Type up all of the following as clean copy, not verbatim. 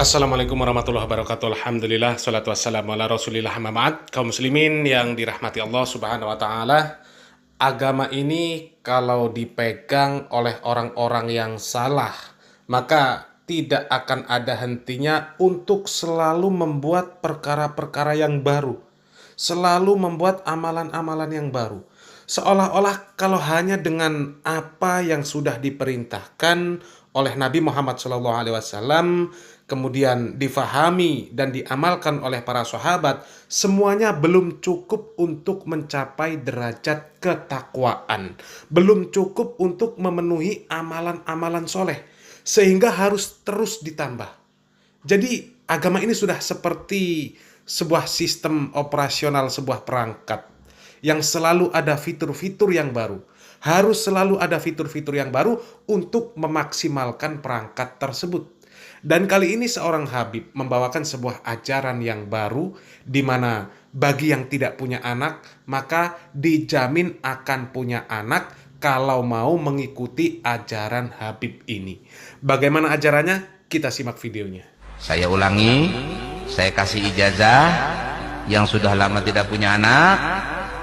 Assalamualaikum warahmatullahi wabarakatuh. Alhamdulillah, salatu wassalamu ala rasulillah, amma ba'd. Kaum muslimin yang dirahmati Allah subhanahu wa ta'ala, agama ini kalau dipegang oleh orang-orang yang salah, maka tidak akan ada hentinya untuk selalu membuat perkara-perkara yang baru, selalu membuat amalan-amalan yang baru. Seolah-olah kalau hanya dengan apa yang sudah diperintahkan oleh Nabi Muhammad SAW, kemudian difahami dan diamalkan oleh para sahabat, semuanya belum cukup untuk mencapai derajat ketakwaan, belum cukup untuk memenuhi amalan-amalan soleh, sehingga harus terus ditambah. Jadi agama ini sudah seperti sebuah sistem operasional, sebuah perangkat yang selalu ada fitur-fitur yang baru. Harus selalu ada fitur-fitur yang baru untuk memaksimalkan perangkat tersebut. Dan kali ini seorang Habib membawakan sebuah ajaran yang baru, di mana bagi yang tidak punya anak, maka dijamin akan punya anak kalau mau mengikuti ajaran Habib ini. Bagaimana ajarannya? Kita simak videonya. Saya ulangi, saya kasih ijazah yang sudah lama tidak punya anak,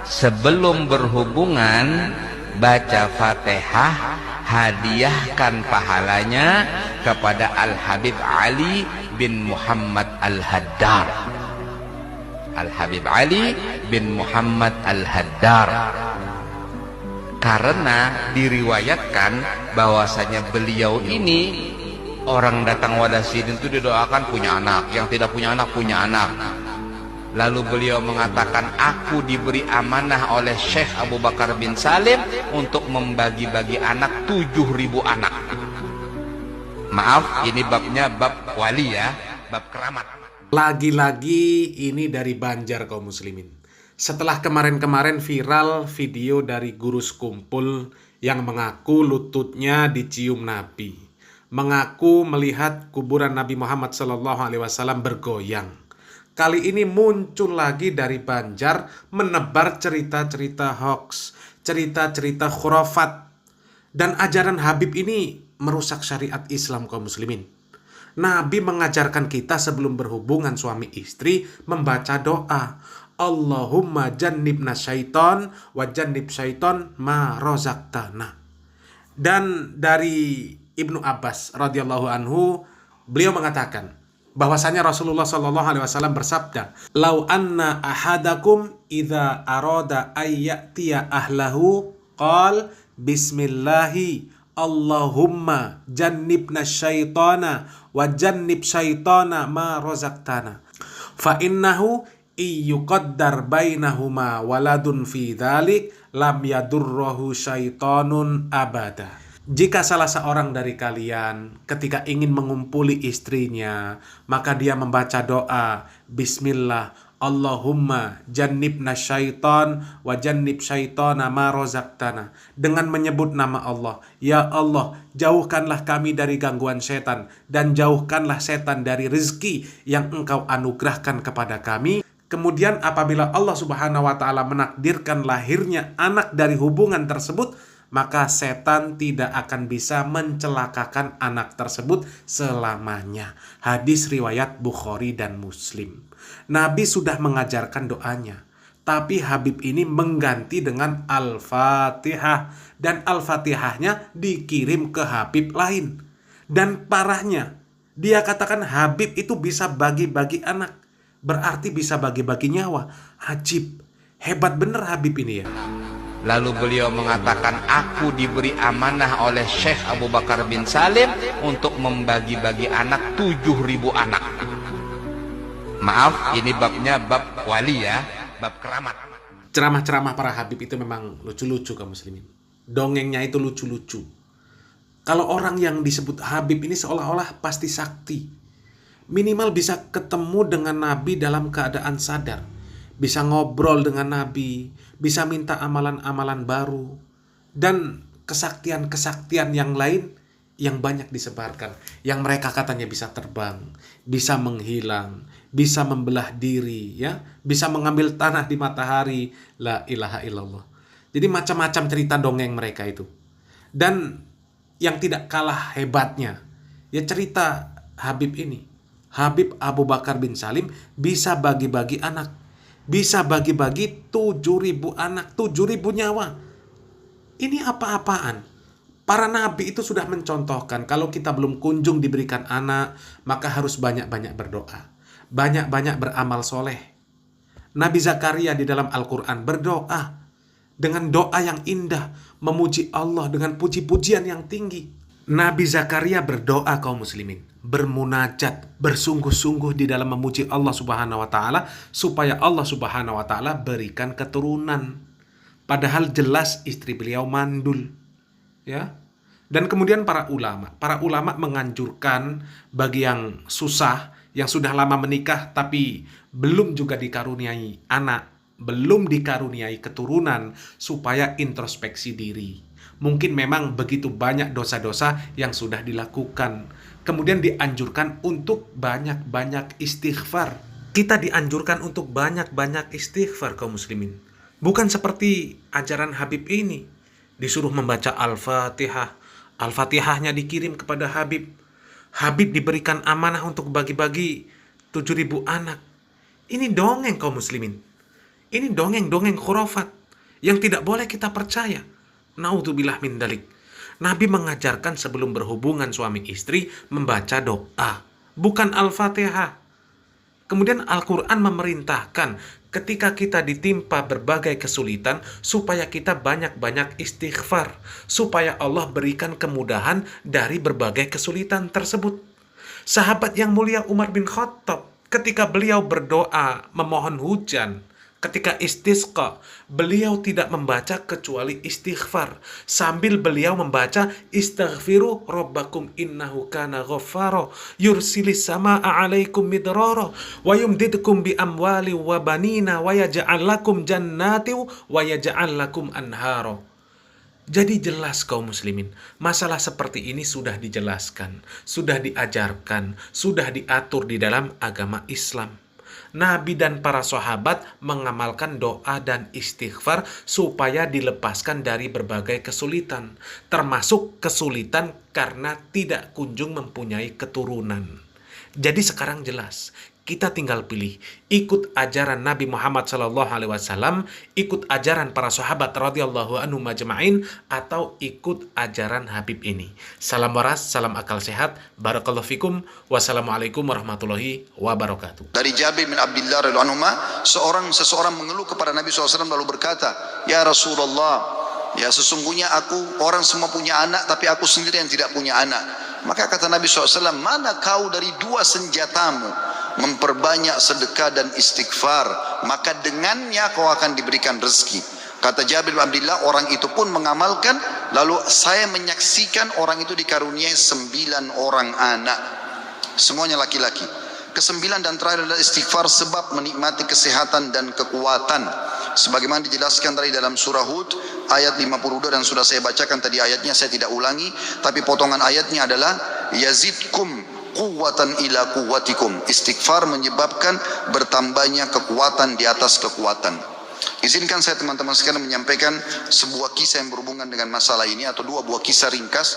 sebelum berhubungan baca Fatihah, hadiahkan pahalanya kepada Al-Habib Ali bin Muhammad Al-Haddar. Al-Habib Ali bin Muhammad Al-Haddar. Karena diriwayatkan bahwasanya beliau ini orang datang wadah sidin itu didoakan punya anak, yang tidak punya anak punya anak. Lalu beliau mengatakan, aku diberi amanah oleh Syekh Abu Bakar bin Salim untuk membagi-bagi anak 7.000 anak. Maaf, ini babnya bab wali ya, bab keramat. Lagi-lagi ini dari Banjar kaum muslimin. Setelah kemarin-kemarin viral video dari guru sekumpul yang mengaku lututnya dicium Nabi, mengaku melihat kuburan Nabi Muhammad SAW bergoyang. Kali ini muncul lagi dari Banjar menebar cerita-cerita hoax, cerita-cerita khurafat. Dan ajaran Habib ini merusak syariat Islam kaum muslimin. Nabi mengajarkan kita sebelum berhubungan suami istri membaca doa. Allahumma jannibna syaiton wa jannib syaiton ma rozaqtana. Dan dari Ibnu Abbas radhiyallahu anhu, beliau mengatakan bahwasanya Rasulullah SAW bersabda, "Lau anna ahadakum idza arada ayyatiya ahlahu qal bismillahi Allahumma jannibna syaitana wa jannib syaitana ma rozaqtana fa innahu iyuqaddar bainahuma waladun fi dhalik lam yadurruhu syaitonun abada." Jika salah seorang dari kalian ketika ingin mengumpuli istrinya, maka dia membaca doa, Bismillah, Allahumma jannibna syaiton wa jannib syaitona ma rozaqtana. Dengan menyebut nama Allah, Ya Allah, jauhkanlah kami dari gangguan setan, dan jauhkanlah setan dari rezeki yang engkau anugerahkan kepada kami. Kemudian apabila Allah subhanahu wa ta'ala menakdirkan lahirnya anak dari hubungan tersebut, maka setan tidak akan bisa mencelakakan anak tersebut selamanya. Hadis riwayat Bukhari dan Muslim. Nabi sudah mengajarkan doanya, tapi Habib ini mengganti dengan Al-Fatihah, dan Al-Fatihahnya dikirim ke Habib lain. Dan parahnya, dia katakan Habib itu bisa bagi-bagi anak, berarti bisa bagi-bagi nyawa. Ajib, hebat bener Habib ini ya. Lalu beliau mengatakan, aku diberi amanah oleh Syekh Abu Bakar bin Salim untuk membagi-bagi anak 7.000 anak. Maaf, ini babnya bab wali ya, bab keramat. Ceramah-ceramah para Habib itu memang lucu-lucu kaum muslimin. Dongengnya itu lucu-lucu. Kalau orang yang disebut Habib ini seolah-olah pasti sakti. Minimal bisa ketemu dengan Nabi dalam keadaan sadar, bisa ngobrol dengan Nabi, bisa minta amalan-amalan baru, dan kesaktian-kesaktian yang lain yang banyak disebarkan, yang mereka katanya bisa terbang, bisa menghilang, bisa membelah diri, ya, bisa mengambil tanah di matahari. La ilaha illallah. Jadi macam-macam cerita dongeng mereka itu. Dan yang tidak kalah hebatnya, ya cerita Habib ini. Habib Abu Bakar bin Salim bisa bagi-bagi anak. Bisa bagi-bagi 7.000 anak, 7.000 nyawa. Ini apa-apaan? Para nabi itu sudah mencontohkan kalau kita belum kunjung diberikan anak, maka harus banyak-banyak berdoa. Banyak-banyak beramal soleh. Nabi Zakaria di dalam Al-Quran berdoa dengan doa yang indah, memuji Allah dengan puji-pujian yang tinggi. Nabi Zakaria berdoa kaum muslimin, bermunajat, bersungguh-sungguh di dalam memuji Allah Subhanahu wa taala supaya Allah Subhanahu wa taala berikan keturunan. Padahal jelas istri beliau mandul. Ya. Dan kemudian para ulama menganjurkan bagi yang susah, yang sudah lama menikah tapi belum juga dikaruniai anak, belum dikaruniai keturunan, supaya introspeksi diri. Mungkin memang begitu banyak dosa-dosa yang sudah dilakukan. Kemudian dianjurkan untuk banyak-banyak istighfar. Kita dianjurkan untuk banyak-banyak istighfar kaum muslimin. Bukan seperti ajaran Habib ini. Disuruh membaca Al-Fatihah. Al-Fatihahnya dikirim kepada Habib. Habib diberikan amanah untuk bagi-bagi 7.000 anak. Ini dongeng kaum muslimin. Ini dongeng-dongeng khurafat yang tidak boleh kita percaya. Naudzubillah min dalik. Nabi mengajarkan sebelum berhubungan suami istri membaca doa, bukan Al-Fatihah. Kemudian Al-Quran memerintahkan ketika kita ditimpa berbagai kesulitan supaya kita banyak-banyak istighfar, supaya Allah berikan kemudahan dari berbagai kesulitan tersebut. Sahabat yang mulia Umar bin Khattab, ketika beliau berdoa memohon hujan, ketika istisqa, beliau tidak membaca kecuali istighfar. Sambil beliau membaca, istaghfiru rabbakum innahu kana ghaffaro yursilis samaa alaikum midrara wa yumdidkum bi amwali wa banina wa yaj'al lakum jannati wa yaj'al lakum anharo. Jadi jelas kaum muslimin, masalah seperti ini sudah dijelaskan, sudah diajarkan, sudah diatur di dalam agama Islam. Nabi dan para sahabat mengamalkan doa dan istighfar supaya dilepaskan dari berbagai kesulitan, termasuk kesulitan karena tidak kunjung mempunyai keturunan. Jadi sekarang jelas, kita tinggal pilih, ikut ajaran Nabi Muhammad SAW, ikut ajaran para sahabat radhiyallahu anhum majma'in, atau ikut ajaran Habib ini. Salam waras, salam akal sehat, barakallahu fikum, wassalamualaikum warahmatullahi wabarakatuh. Dari Jabir bin Abdullah radhiyallahu anhu, seseorang mengeluh kepada Nabi SAW lalu berkata, "Ya Rasulullah, ya sesungguhnya orang semua punya anak, tapi aku sendiri yang tidak punya anak." Maka kata Nabi SAW, "Mana kau dari dua senjatamu? Memperbanyak sedekah dan istighfar, maka dengannya kau akan diberikan rezeki." Kata Jabir bin Abdullah, orang itu pun mengamalkan, lalu saya menyaksikan orang itu dikaruniai 9 orang anak, semuanya laki-laki. Kesembilan dan terakhir adalah istighfar sebab menikmati kesehatan dan kekuatan, sebagaimana dijelaskan tadi dalam surah Hud ayat 52, dan sudah saya bacakan tadi ayatnya, saya tidak ulangi, tapi potongan ayatnya adalah yazidkum quwwatan ila quwwatikum. Istighfar menyebabkan bertambahnya kekuatan di atas kekuatan. Izinkan saya teman-teman sekalian menyampaikan sebuah kisah yang berhubungan dengan masalah ini, atau dua buah kisah ringkas.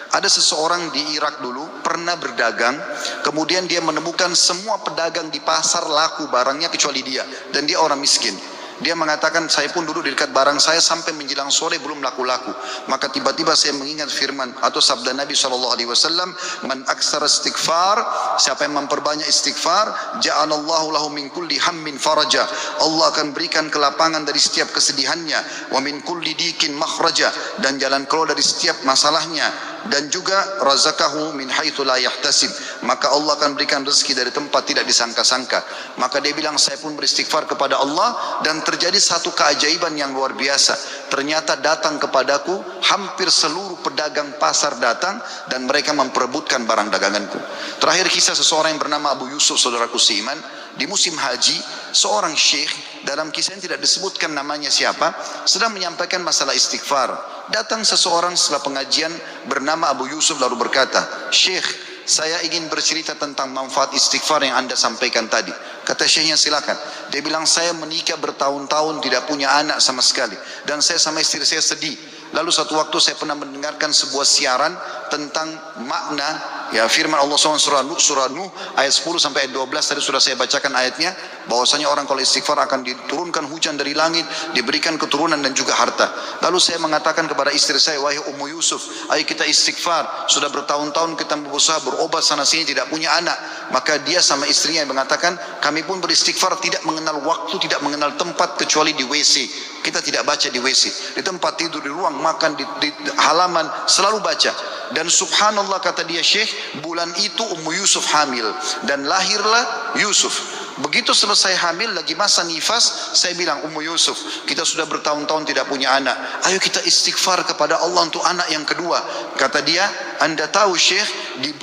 Ada seseorang di Irak dulu pernah berdagang, kemudian dia menemukan semua pedagang di pasar laku barangnya kecuali dia, dan dia orang miskin. Dia mengatakan, saya pun duduk di dekat barang saya sampai menjelang sore belum laku-laku. Maka tiba-tiba saya mengingat firman atau sabda Nabi SAW, "Man aksara istighfar," siapa yang memperbanyak istighfar, "Ja'alallahu lahu min kulli hammin faraja." Allah akan berikan kelapangan dari setiap kesedihannya, "Wa min kulli dikin makhraja," dan jalan keluar dari setiap masalahnya, dan juga razaqahu min haitsu la yahtasib, maka Allah akan berikan rezeki dari tempat tidak disangka-sangka. Maka dia bilang, saya pun beristighfar kepada Allah, dan terjadi satu keajaiban yang luar biasa. Ternyata datang kepadaku hampir seluruh pedagang pasar datang, dan mereka memperebutkan barang daganganku. Terakhir kisah seseorang yang bernama Abu Yusuf, saudaraku seiman, di musim haji, seorang syekh, dalam kisah yang tidak disebutkan namanya siapa, sedang menyampaikan masalah istighfar. Datang seseorang setelah pengajian bernama Abu Yusuf lalu berkata, "Syekh, saya ingin bercerita tentang manfaat istighfar yang Anda sampaikan tadi." Kata syekhnya, silakan. Dia bilang, "Saya menikah bertahun-tahun tidak punya anak sama sekali, dan saya sama istri saya sedih. Lalu satu waktu saya pernah mendengarkan sebuah siaran tentang makna Ya, firman Allah SWT surah Nuh ayat 10 sampai ayat 12 tadi sudah saya bacakan ayatnya, bahwasanya orang kalau istighfar akan diturunkan hujan dari langit, diberikan keturunan dan juga harta. Lalu saya mengatakan kepada istri saya, wahai Ummu Yusuf, ayo kita istighfar, sudah bertahun-tahun kita berusaha berobat sana sini tidak punya anak. Maka dia sama istrinya yang mengatakan, kami pun beristighfar tidak mengenal waktu, tidak mengenal tempat kecuali di WC. Kita tidak baca di WC, di tempat tidur, di ruang makan, di halaman, selalu baca. Dan subhanallah kata dia, Syekh, bulan itu Ummu Yusuf hamil dan lahirlah Yusuf. Begitu selesai hamil lagi masa nifas, saya bilang, Ummu Yusuf, kita sudah bertahun-tahun tidak punya anak, ayo kita istighfar kepada Allah untuk anak yang kedua. Kata dia, Anda tahu Syekh,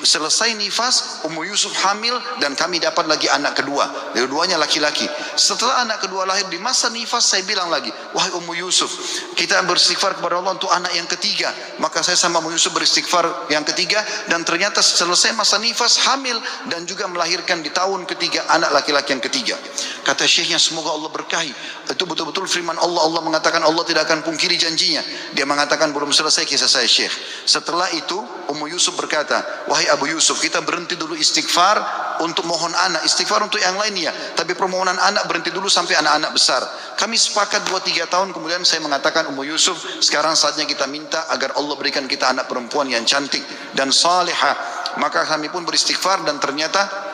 selesai nifas Ummu Yusuf hamil dan kami dapat lagi anak kedua, dua-duanya laki-laki. Setelah anak kedua lahir di masa nifas, saya bilang lagi, wahai Ummu Yusuf, kita beristighfar kepada Allah untuk anak yang ketiga. Maka saya sama Ummu Yusuf beristighfar yang ketiga, dan ternyata selesai masa nifas hamil dan juga melahirkan di tahun ketiga anak laki-laki yang ketiga. Kata syekhnya, semoga Allah berkahi. Itu betul-betul firman Allah. Allah mengatakan Allah tidak akan pungkiri janjinya. Dia mengatakan belum selesai kisah saya Syekh. Setelah itu Ummu Yusuf berkata, wahai Abu Yusuf, kita berhenti dulu istighfar untuk mohon anak, istighfar untuk yang lain ya, tapi permohonan anak berhenti dulu sampai anak-anak besar. Kami sepakat 2-3 tahun kemudian saya mengatakan, Ummu Yusuf, sekarang saatnya kita minta agar Allah berikan kita anak perempuan yang cantik dan salihah. Maka kami pun beristighfar dan ternyata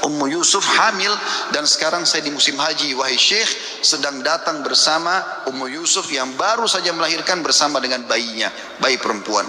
Ummu Yusuf hamil, dan sekarang saya di musim haji, wahai Syekh, sedang datang bersama Ummu Yusuf yang baru saja melahirkan bersama dengan bayinya, bayi perempuan.